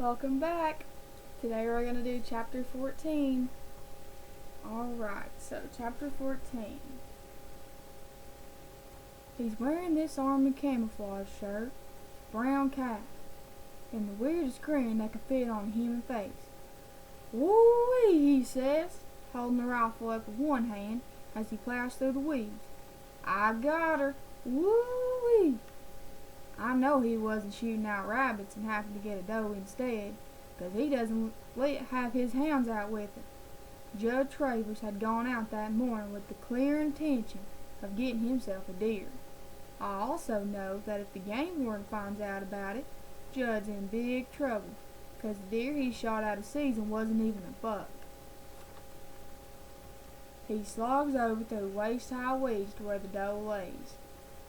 Welcome back. Today we're going to do chapter 14. Alright, so chapter 14. He's wearing this army camouflage shirt, brown cap, and the weirdest grin that could fit on a human face. Woo-wee, he says, holding the rifle up with one hand as he plows through the weeds. I got her. Woo-wee. I know he wasn't shooting out rabbits and having to get a doe instead, because he doesn't have his hounds out with him. Judge Travers had gone out that morning with the clear intention of getting himself a deer. I also know that if the game warden finds out about it, Judd's in big trouble, because the deer he shot out of season wasn't even a buck. He slogs over through waist-high weeds to where the doe lays.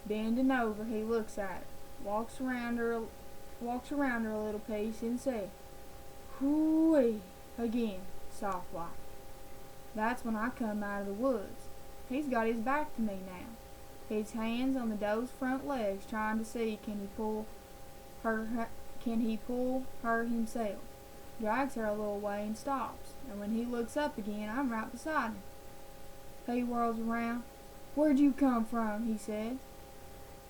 Bending over, he looks at it, walks around her a little piece, and says, "Hoo-wee," again, soft-like. That's when I come out of the woods. He's got his back to me now. His hands on the doe's front legs, trying to see can he pull her himself. Drags her a little way and stops, and when he looks up again, I'm right beside him. He whirls around. "Where'd you come from?" he says.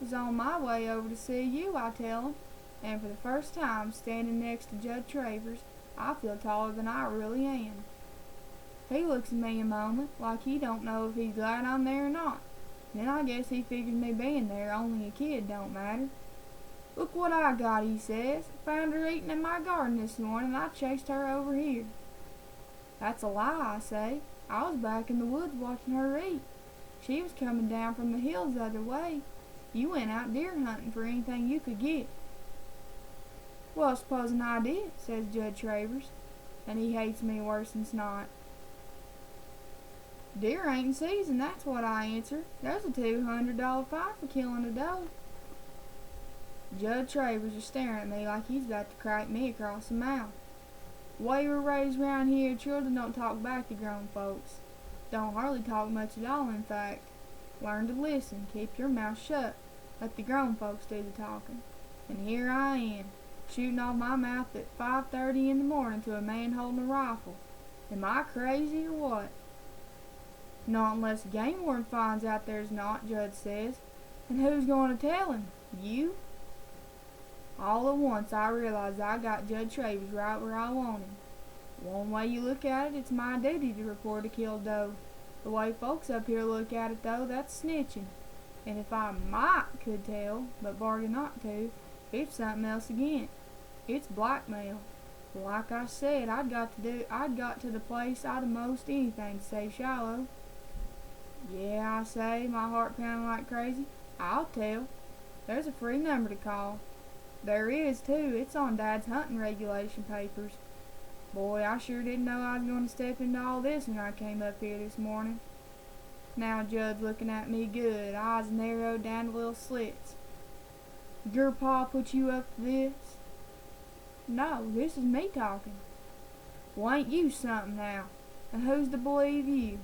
"Was on my way over to see you," I tell him, and for the first time, standing next to Judge Travers, I feel taller than I really am. He looks at me a moment, like he don't know if he's glad I'm there or not. Then I guess he figures me being there, only a kid, don't matter. "Look what I got," he says. "Found her eating in my garden this morning, and I chased her over here." "That's a lie," I say. "I was back in the woods watching her eat. She was coming down from the hills the other way. You went out deer hunting for anything you could get." "Well, supposing I did," says Judge Travers, and he hates me worse than snot. "Deer ain't in season, that's what I answer. There's a $200 fine for killing a doe." Judge Travers is staring at me like he's about to crack me across the mouth. "The way we're raised round here, children don't talk back to grown folks. Don't hardly talk much at all, in fact. Learn to listen, keep your mouth shut, let the grown folks do the talking. And here I am, shooting off my mouth at 5:30 in the morning to a man holding a rifle. Am I crazy or what?" "Not unless the game warden finds out there's not," Judge says. "And who's going to tell him? You?" All at once I realize I got Judge Travers right where I want him. One way you look at it, it's my duty to report a killed doe. The way folks up here look at it, though, that's snitching. And if I could tell, but bargain not to, it's something else again. It's blackmail. Like I said, I'd got to the place I'd most anything to save Shiloh. "Yeah," I say, my heart pounding like crazy. "I'll tell. There's a free number to call." "There is, too. It's on Dad's hunting regulation papers. Boy, I sure didn't know I was going to step into all this when I came up here this morning." Now Jud's looking at me good, eyes narrowed down to little slits. "Your pa put you up to this?" "No, this is me talking." "Well, ain't you something now? And who's to believe you?"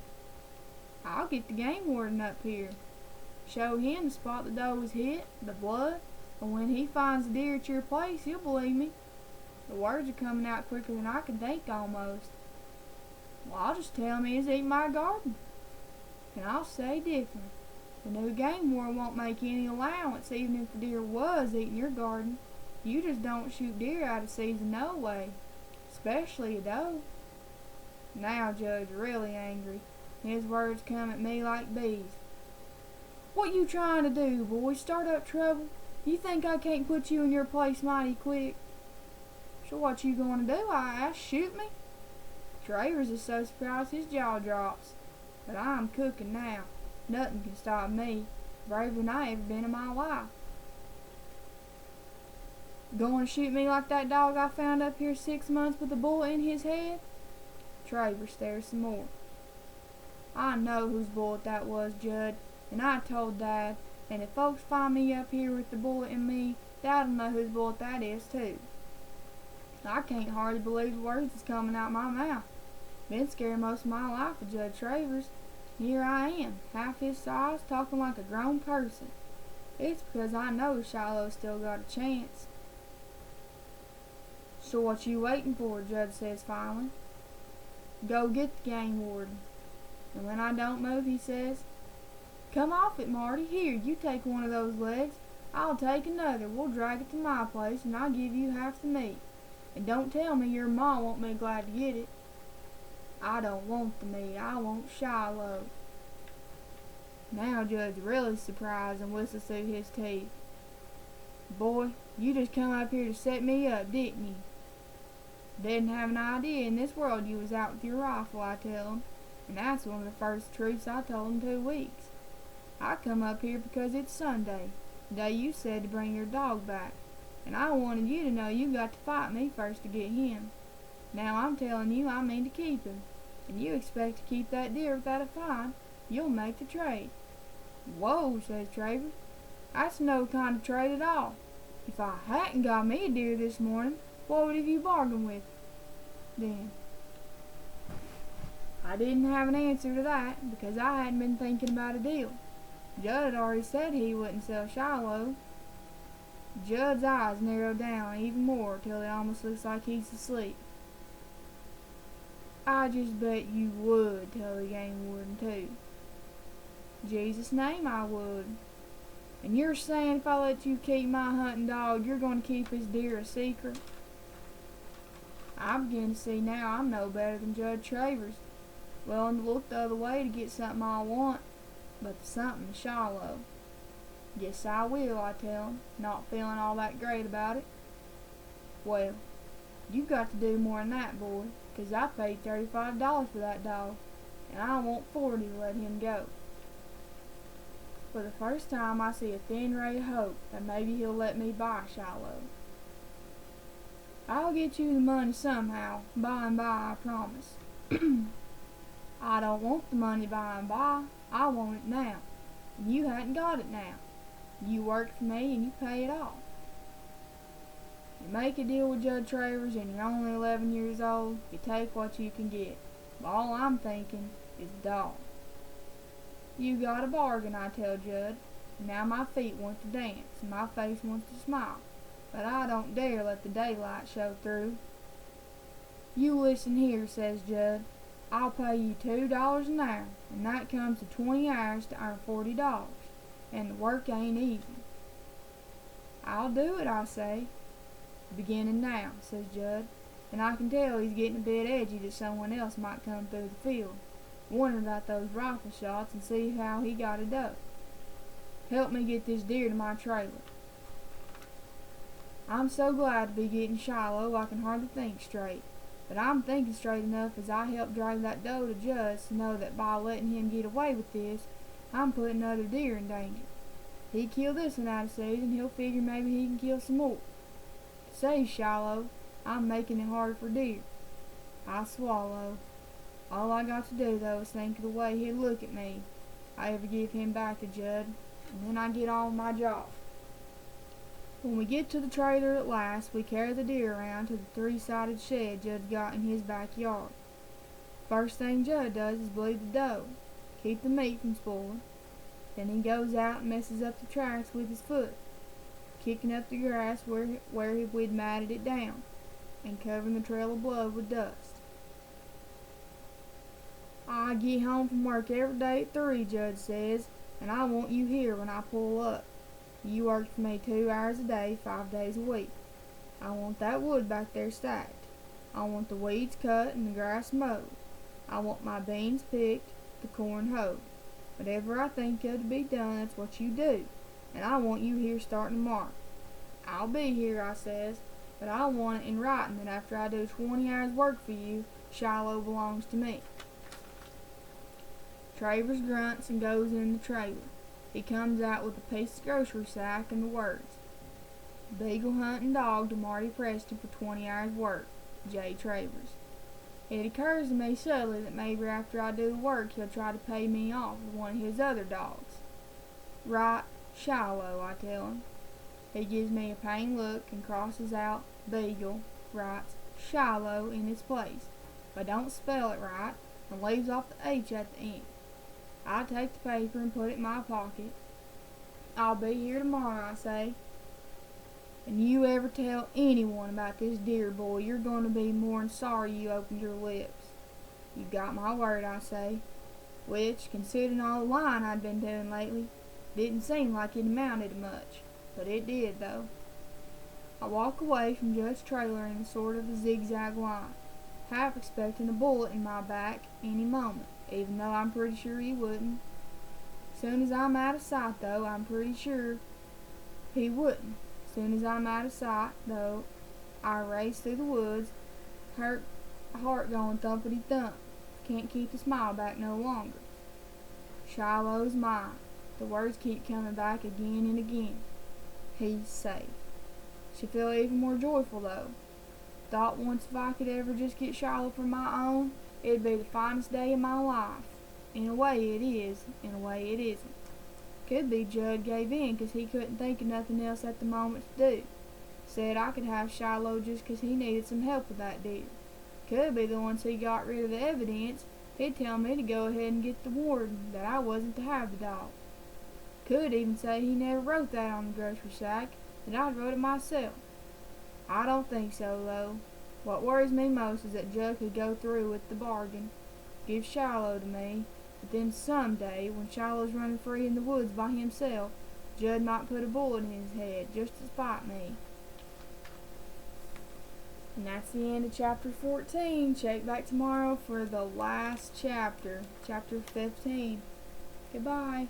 "I'll get the game warden up here. Show him the spot the doe was hit, the blood, and when he finds the deer at your place, he'll believe me. The words are coming out quicker than I can think almost. Well, I'll just tell him he's eating my garden. And I'll say different. The new game warden won't make any allowance even if the deer was eating your garden. You just don't shoot deer out of season no way, especially a doe." Now Jud's really angry. His words come at me like bees. "What you trying to do, boy? Start up trouble? You think I can't put you in your place mighty quick?" "So what you going to do?" I ask. "Shoot me?" Travers is so surprised his jaw drops. But I'm cooking now. Nothing can stop me. Braver than I ever been in my life. "Going to shoot me like that dog I found up here 6 months with a bullet in his head?" Travers stares some more. "I know whose bullet that was, Judd, and I told Dad, and if folks find me up here with the bullet in me, Dad'll know whose bullet that is, too." I can't hardly believe the words that's coming out my mouth. Been scared most of my life of Judge Travers. Here I am, half his size, talking like a grown person. It's because I know Shiloh's still got a chance. So what you waiting for, Judge says finally. Go get the game warden. And when I don't move, he says, come off it, Marty. Here, you take one of those legs. I'll take another. We'll drag it to my place, and I'll give you half the meat. And don't tell me your ma won't be glad to get it. I don't want the meat. I want Shiloh. Now Judge really surprised and whistles through his teeth. Boy, you just come up here to set me up, didn't you? Didn't have an idea in this world you was out with your rifle, I tell him. And that's one of the first truths I told him 2 weeks. I come up here because it's Sunday, the day you said to bring your dog back. And I wanted you to know you got to fight me first to get him. Now I'm telling you I mean to keep him. And you expect to keep that deer without a fine, you'll make the trade. Whoa, says Travers. That's no kind of trade at all. If I hadn't got me a deer this morning, what would have you bargained with? Then I didn't have an answer to that because I hadn't been thinking about a deal. Judd had already said he wouldn't sell Shiloh. Judd's eyes narrowed down even more till it almost looks like he's asleep. I just bet you would tell the game warden too. Jesus' name I would. And you're saying if I let you keep my hunting dog, you're going to keep his deer a secret? I begin to see now I'm no better than Judge Travers, willing to look the other way to get something I want, but the something is Shiloh. Yes, I will, I tell him, not feeling all that great about it. Well, you've got to do more than that, boy, 'cause I paid $35 for that dog, and I want $40 to let him go. For the first time I see a thin ray of hope that maybe he'll let me buy Shiloh. I'll get you the money somehow, by and by, I promise. I don't want the money by and by, I want it now. And you hadn't got it now. You work for me and you pay it off. You make a deal with Judge Travers and you're only 11 years old, you take what you can get. But all I'm thinking is dog. You got a bargain, I tell Judd. Now my feet want to dance and my face wants to smile. But I don't dare let the daylight show through. You listen here, says Judd. I'll pay you $2 an hour, and that comes to 20 hours to earn $40. And the work ain't easy. I'll do it, I say. Beginning now, says Judd, and I can tell he's getting a bit edgy that someone else might come through the field, wondering about those rifle shots and see how he got it up. Help me get this deer to my trailer. I'm so glad to be getting Shiloh I can hardly think straight, but I'm thinking straight enough as I help drag that doe to Judd's to know that by letting him get away with this, I'm putting other deer in danger. He killed this one out of season, he'll figure maybe he can kill some more. To save Shiloh, I'm making it harder for deer. I swallow. All I got to do, though, is think of the way he'd look at me. I ever give him back to Judd, and then I get on with my job. When we get to the trailer at last, we carry the deer around to the three-sided shed Judd's got in his backyard. First thing Judd does is bleed the doe, keep the meat from spoiling. Then he goes out and messes up the tracks with his foot, kicking up the grass where we'd matted it down, and covering the trail of blood with dust. I get home from work every day at 3, Judd says, and I want you here when I pull up. You work for me 2 hours a day, 5 days a week. I want that wood back there stacked. I want the weeds cut and the grass mowed. I want my beans picked, the corn hoed. Whatever I think of to be done, that's what you do. And I want you here starting tomorrow. I'll be here, I says, but I want it in writing that after I do 20 hours work for you, Shiloh belongs to me. Travers grunts and goes in the trailer. He comes out with a piece of grocery sack and the words, Beagle hunting dog to Marty Preston for 20 hours work, J. Travers. It occurs to me suddenly that maybe after I do the work he'll try to pay me off with one of his other dogs. Right, Shiloh, I tell him. He gives me a pained look and crosses out Beagle, writes Shiloh in its place, but don't spell it right, and leaves off the H at the end. I take the paper and put it in my pocket. I'll be here tomorrow, I say. and you ever tell anyone about this dear boy, you're going to be more'n sorry you opened your lips. You got my word, I say. Which, considering all the lying I'd been doing lately, didn't seem like it amounted to much. But it did, though. I walk away from Judge Traylor in a sort of a zigzag line, half expecting a bullet in my back any moment, even though I'm pretty sure he wouldn't. Soon as I'm out of sight, though, I'm pretty sure he wouldn't. Soon as I'm out of sight, though, I race through the woods, heart going thumpity thump. Can't keep the smile back no longer. Shiloh's mine. The words keep coming back again and again. He's safe. Should feel even more joyful, though. Thought once if I could ever just get Shiloh for my own, it'd be the finest day of my life. In a way it is, in a way it isn't. Could be Judd gave in 'cause he couldn't think of nothing else at the moment to do. Said I could have Shiloh just 'cause he needed some help with that deer. Could be that once he got rid of the evidence, he'd tell me to go ahead and get the warden, that I wasn't to have the dog. Could even say he never wrote that on the grocery sack, that I'd wrote it myself. I don't think so, though. What worries me most is that Judd could go through with the bargain, give Shiloh to me, but then someday, when Shiloh's running free in the woods by himself, Judd might put a bullet in his head just to spite me. And that's the end of chapter 14. Check back tomorrow for the last chapter, chapter 15. Goodbye.